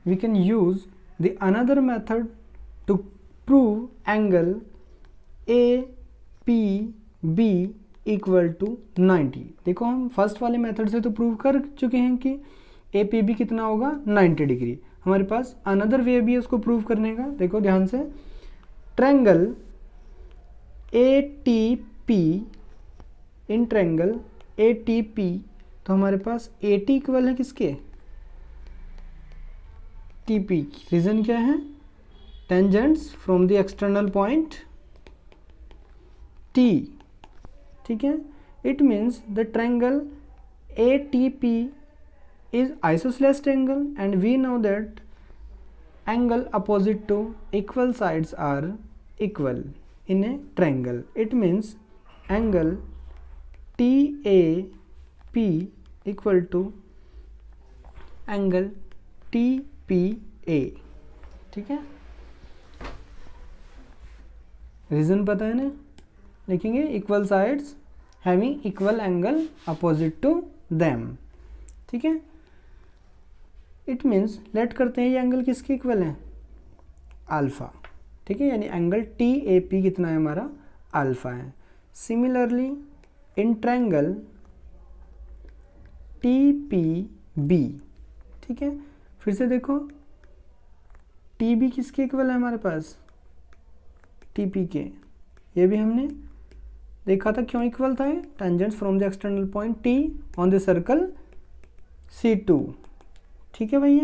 we can use the another method to prove angle APB equal to 90। देखो हम first वाले method से तो प्रूव कर चुके हैं कि APB कितना होगा 90 डिग्री। हमारे पास अनदर वे भी है उसको प्रूव करने का। देखो ध्यान से, triangle ATP, in triangle ATP तो हमारे पास AT इक्वल है किसके, TP। रीजन क्या है, tangents from the external point T, ठीक है। It means the triangle ATP is isosceles triangle and we know that angle opposite to equal sides are equal in a triangle. It means angle TAP equal to angle TPA, ठीक है। Reason पता है ना, लिखेंगे equal sides having equal angle opposite to them, ठीक है। It means late करते हैं ये एंगल किसके इक्वल है, अल्फा, ठीक है। यानी एंगल TAP कितना है हमारा, अल्फा है। सिमिलरली इन ट्रायंगल TPB, ठीक है। फिर से देखो TB किसके इक्वल है हमारे पास, TP के। ये भी हमने देखा था क्यों इक्वल था, tangents from the external point T on the circle C2, ठीक है भैया।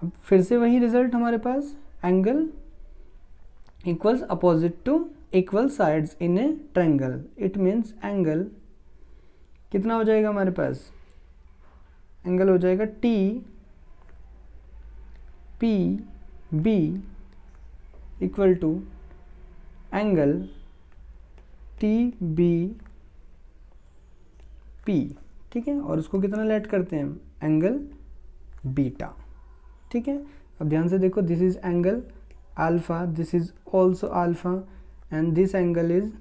अब फिर से वही रिजल्ट हमारे पास, angle equals opposite to equal sides in a triangle. It means angle कितना हो जाएगा हमारे पास, एंगल हो जाएगा TPB equal to angle TBP, ठीक है। और उसको कितना लेट करते हैं हम, एंगल बीटा, ठीक है। अब ध्यान से देखो, this is angle alpha, this is also alpha and this angle is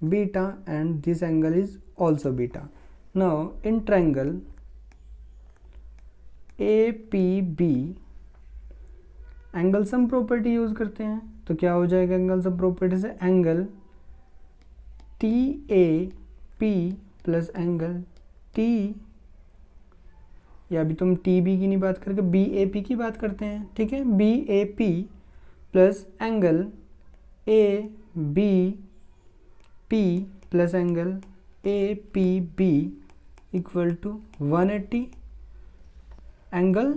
beta and this angle is also beta. Now in triangle APB angle sum property use करते हैं, तो क्या हो जाएगा एंगल सम प्रॉपर्टी से, angle TAP plus angle T, या अभी तुम TB की नहीं बात करके BAP की बात करते हैं, ठीक है। BAP plus angle ABP plus angle APB equal to 180 angle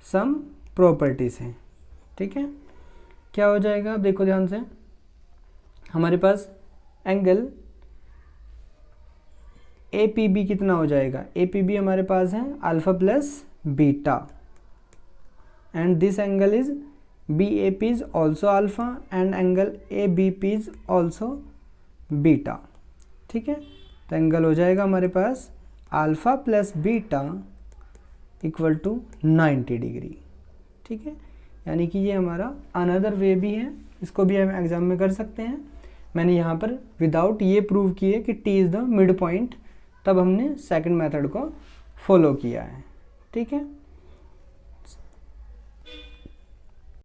sum properties हैं, ठीक है। क्या हो जाएगा, अब देखो ध्यान से, हमारे पास एंगल APB कितना हो जाएगा, APB हमारे पास है alpha plus beta and this angle is BAP is also alpha and angle ABP is also beta, ठीक है। तो एंगल हो जाएगा हमारे पास alpha plus beta equal to 90 degree, ठीक है। यानी कि ये हमारा अनदर वे भी है, इसको भी हम एग्जाम में कर सकते हैं। मैंने यहाँ पर विदाउट ये प्रूव किए कि T is the mid point, तब हमने सेकंड मेथड को फॉलो किया है, ठीक है।